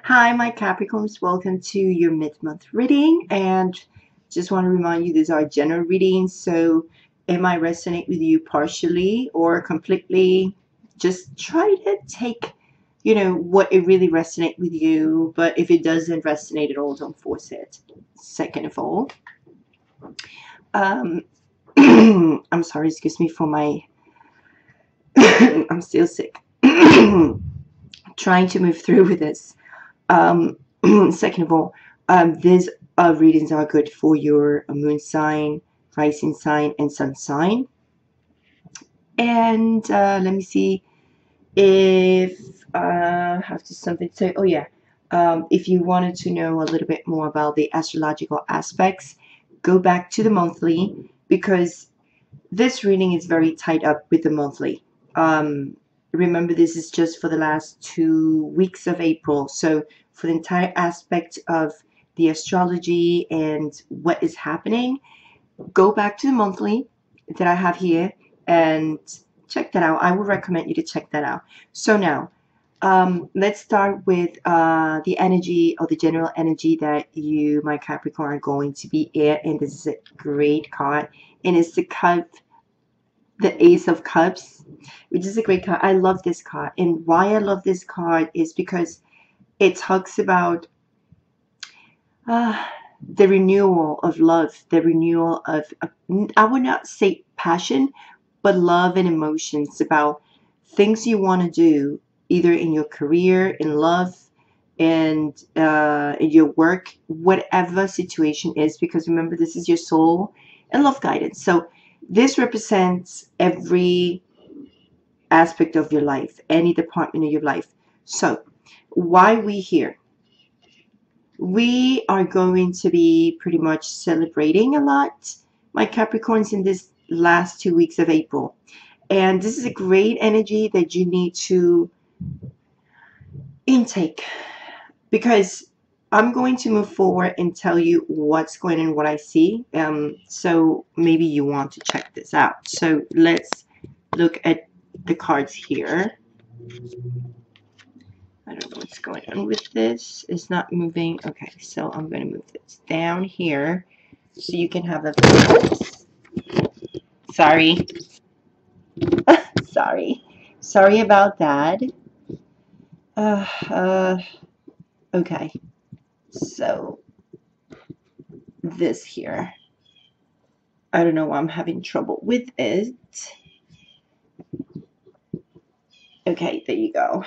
Hi, my Capricorns. Welcome to your mid-month reading. And just want to remind you, these are general readings. So it might resonate with you partially or completely. Just try to take, what it really resonates with you. But if it doesn't resonate at all, don't force it. Second of all, um, I'm sorry, excuse me for my, I'm still sick. Trying to move through with this. Second of all, these readings are good for your moon sign, rising sign, and sun sign. And let me see if I have to something to say. Oh yeah, if you wanted to know a little bit more about the astrological aspects, go back to the monthly because this reading is very tied up with the monthly. Remember, this is just for the last 2 weeks of April. So for the entire aspect of the astrology and what is happening, go back to the monthly that I have here and check that out. I would recommend you to check that out. So now, let's start with the energy or the general energy that you, my Capricorn, are going to be in. And this is a great card. And it's the Ace of Cups, which is a great card. I love this card. And why I love this card is because it talks about the renewal of love, the renewal of, I would not say passion, but love and emotions about things you want to do, either in your career, in love, and in your work, whatever situation is, because remember, this is your soul and love guidance. So this represents every aspect of your life, any department of your life. So why we here? We are going to be pretty much celebrating a lot, my Capricorns, in this last 2 weeks of April. And this is a great energy that you need to intake, because I'm going to move forward and tell you what's going on, what I see. So maybe you want to check this out. So let's look at the cards here. I don't know what's going on with this. It's not moving. Okay, so I'm going to move this down here so you can have a... Sorry. Sorry about that. Okay. So this here, I don't know why I'm having trouble with it. Okay, there you go.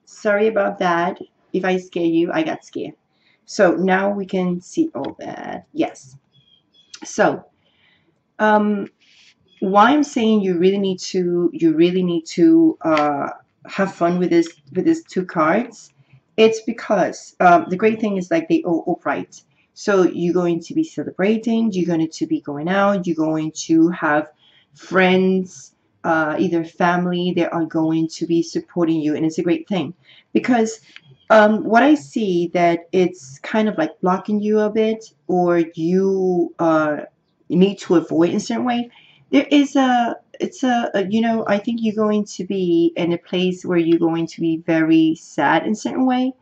Sorry about that. If I scare you, I got scared. So now we can see all that. Yes. So why I'm saying you really need to have fun with these two cards. It's because the great thing is, like, they all upright. So you're going to be celebrating, you're going to be going out, you're going to have friends, either family, they are going to be supporting you, and it's a great thing. Because what I see that it's kind of like blocking you a bit, or you need to avoid in a certain way. There is I think you're going to be in a place where you're going to be very sad in a certain way,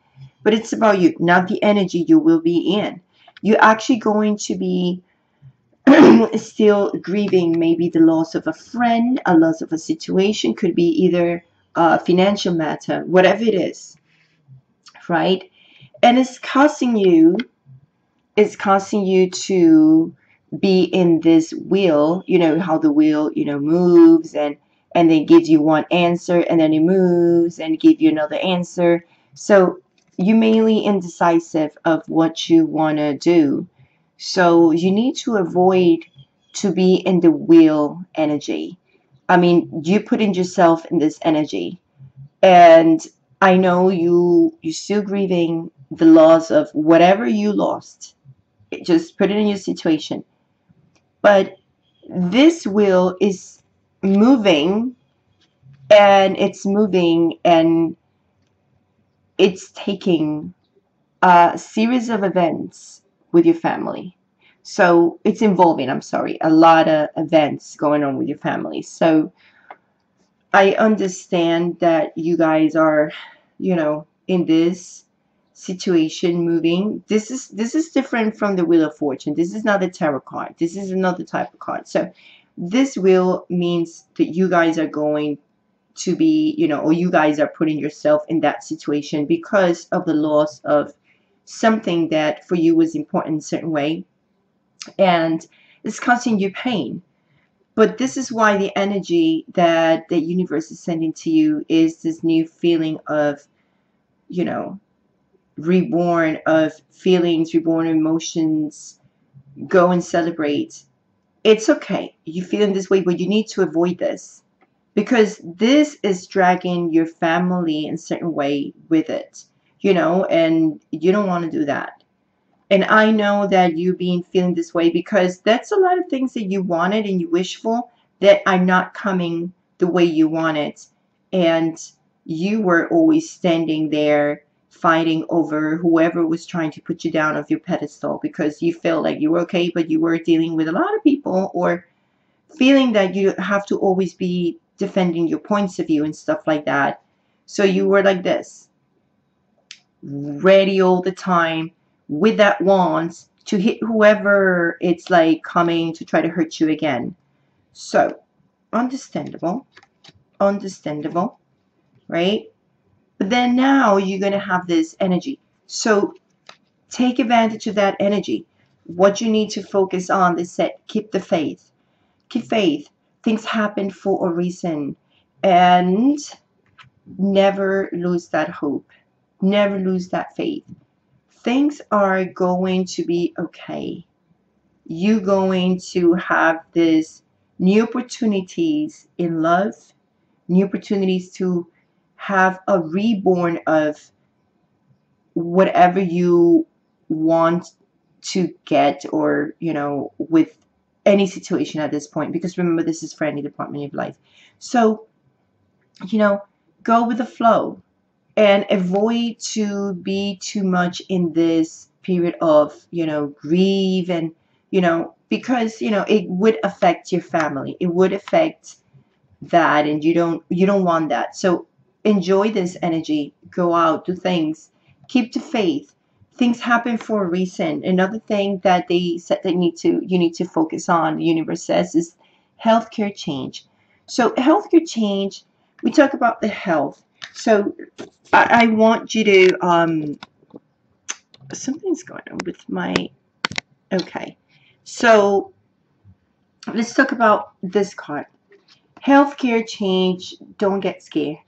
but it's about you, not the energy you will be in. You're actually going to be still grieving maybe the loss of a friend, a loss of a situation, could be either a financial matter, whatever it is, right? And it's causing you to be in this wheel, how the wheel, moves, and then gives you one answer, and then it moves and give you another answer. So you're mainly indecisive of what you want to do. So you need to avoid to be in the wheel energy. I mean, you putting yourself in this energy, and I know you're still grieving the loss of whatever you lost. Just put it in your situation. But this wheel is moving, and it's taking a series of events with your family. So it's involving, I'm sorry, a lot of events going on with your family. So I understand that you guys are, in this situation moving. This is different from the Wheel of Fortune. This is not a tarot card. This is another type of card. So this wheel means that you guys are going to be, or you guys are putting yourself in that situation because of the loss of something that for you was important in a certain way, and it's causing you pain. But this is why the energy that the universe is sending to you is this new feeling of, you know, reborn, of feelings, reborn emotions. Go and celebrate. It's okay. You feel in this way, but you need to avoid this because this is dragging your family in a certain way with it, and you don't want to do that. And I know that you've been feeling this way because that's a lot of things that you wanted and you wish for that are not coming the way you want it. And you were always standing there fighting over whoever was trying to put you down off your pedestal because you felt like you were okay, but you were dealing with a lot of people, or feeling that you have to always be defending your points of view and stuff like that. So you were like this, ready all the time with that wand to hit whoever it's like coming to try to hurt you again. So understandable, understandable, right? But then now you're going to have this energy. So take advantage of that energy. What you need to focus on is that keep the faith. Keep faith. Things happen for a reason. And never lose that hope. Never lose that faith. Things are going to be okay. You're going to have this new opportunities in love, new opportunities to have a reborn of whatever you want to get, or with any situation at this point, because remember, this is for any department of life. So go with the flow and avoid to be too much in this period of grieve, and because it would affect your family, it would affect that, and you don't want that. So enjoy this energy, go out, do things, keep the faith. Things happen for a reason. Another thing that they said you need to focus on, the universe says, is healthcare change. So healthcare change, we talk about the health. So I want you to something's going on with my, okay, so let's talk about this card. Healthcare change. Don't get scared.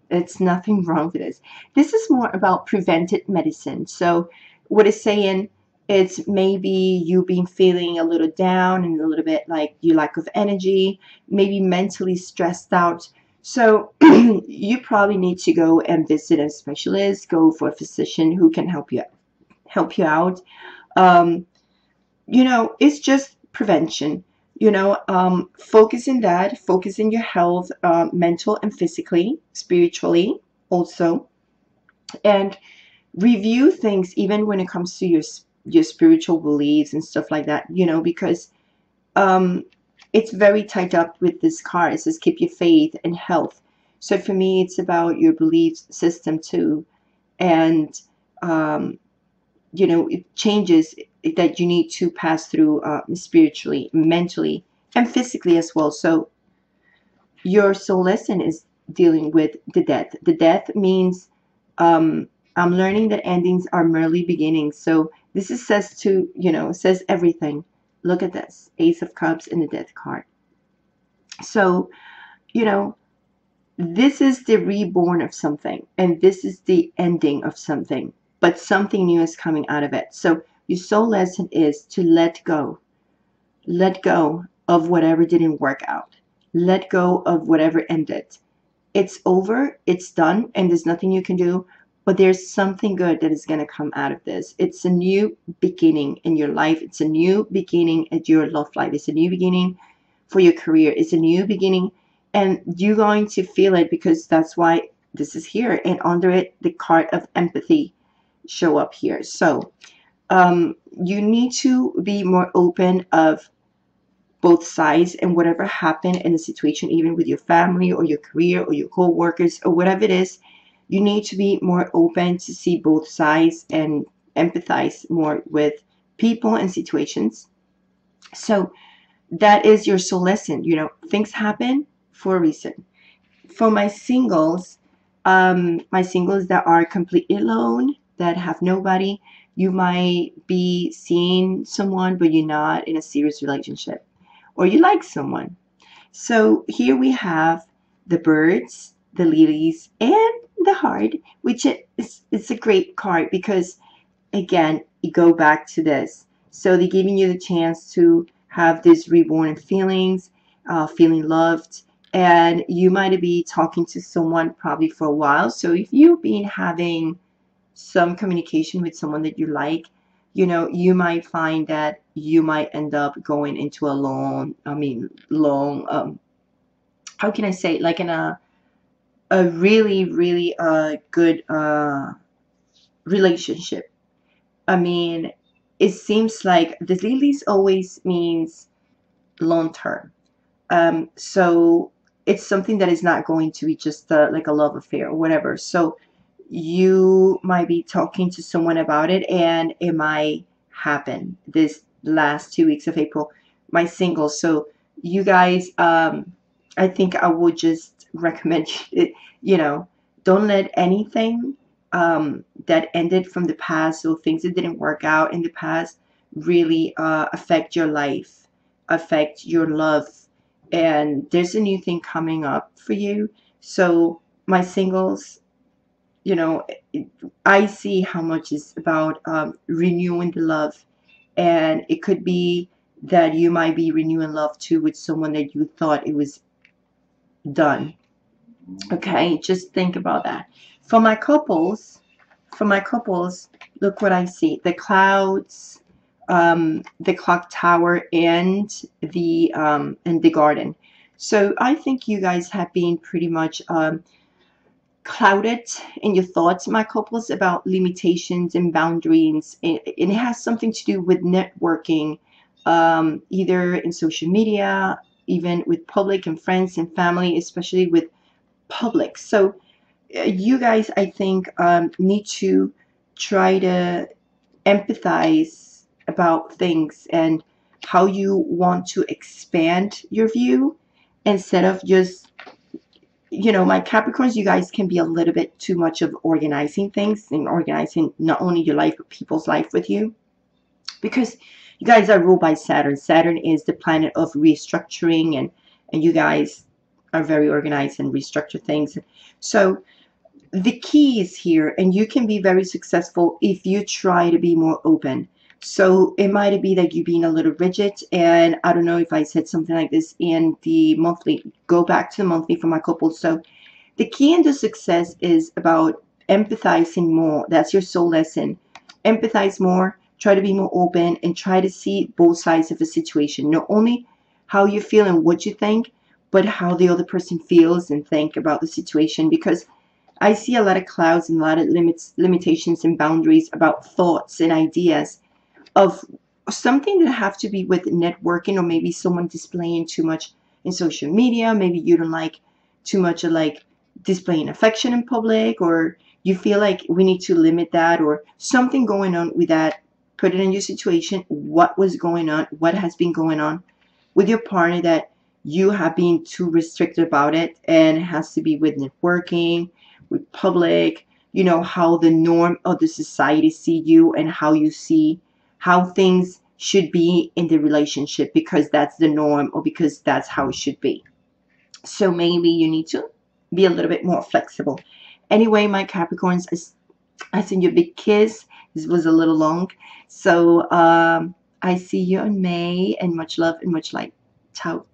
It's nothing wrong with this. This is more about preventive medicine. So what it's saying, it's maybe you been feeling a little down and a little bit like you lack of energy, maybe mentally stressed out. So you probably need to go and visit a specialist, go for a physician who can help you out. It's just prevention. Focus in that, focus in your health, mental and physically, spiritually also, and review things even when it comes to your spiritual beliefs and stuff like that. Because it's very tied up with this card. It says keep your faith and health. So for me, it's about your belief system too, and it changes that you need to pass through spiritually, mentally, and physically as well. So your soul lesson is dealing with the death. The death means I'm learning that endings are merely beginnings. So this is says everything. Look at this, Ace of Cups and the Death card. So this is the reborn of something, and this is the ending of something, but something new is coming out of it. So your soul lesson is to let go. Let go of whatever didn't work out. Let go of whatever ended. It's over, it's done, and there's nothing you can do, but there's something good that is going to come out of this. It's a new beginning in your life. It's a new beginning at your love life. It's a new beginning for your career. It's a new beginning, and you're going to feel it, because that's why this is here. And under it, the card of empathy show up here. So you need to be more open of both sides, and whatever happened in the situation, even with your family or your career or your co-workers or whatever it is, You need to be more open to see both sides and empathize more with people and situations. So that is your soul lesson. You know, things happen for a reason. For my singles that are completely alone, that have nobody, you might be seeing someone, but you're not in a serious relationship, or you like someone. So here we have the birds, the lilies, and the heart, which is it's a great card because again, you go back to this. So they're giving you the chance to have this reborn feelings, feeling loved, and you might be talking to someone probably for a while. So if you've been having some communication with someone that you like, you know, you might find that you might end up going into a long, how can I say, like in a really, really good relationship. I mean, it seems like the lilies always means long term. So it's something that is not going to be just like a love affair or whatever. So you might be talking to someone about it, and it might happen this last 2 weeks of April. My single. So you guys, I think I would just recommend it. You know, don't let anything that ended from the past, or things that didn't work out in the past, really affect your life, affect your love. And there's a new thing coming up for you. So my singles, you know, I see how much is about renewing the love. And it could be that you might be renewing love too with someone that you thought it was done. Okay, just think about that. For my couples, for my couples, look what I see: the clouds, the clock tower, and the garden. So I think you guys have been pretty much clouded in your thoughts, my couples, about limitations and boundaries. It has something to do with networking, either in social media, even with public and friends and family, especially with public. So you guys, I think, need to try to empathize about things and how you want to expand your view, instead of just, you know, my Capricorns, you guys can be a little bit too much of organizing things and organizing not only your life but people's life with you, because you guys are ruled by Saturn. Saturn is the planet of restructuring, and you guys are very organized and restructure things. So the key is here, and you can be very successful if you try to be more open. So it might be that you being a little rigid, and I don't know if I said something like this in the monthly. Go back to the monthly for my couple. So the key into success is about empathizing more. That's your soul lesson. Empathize more, try to be more open, and try to see both sides of a situation. Not only how you feel and what you think, but how the other person feels and think about the situation. Because I see a lot of clouds and a lot of limitations and boundaries about thoughts and ideas of something that have to be with networking, or maybe someone displaying too much in social media. Maybe you don't like too much of like displaying affection in public, or you feel like we need to limit that, or something going on with that. Put it in your situation. What was going on? What has been going on with your partner that you have been too restricted about it, and it has to be with networking, with public, you know, how the norm of the society see you, and how you see how things should be in the relationship, because that's the norm, or because that's how it should be. So maybe you need to be a little bit more flexible. Anyway, my Capricorns, I send you a big kiss. This was a little long. So I see you in May, and much love and much light. Ciao.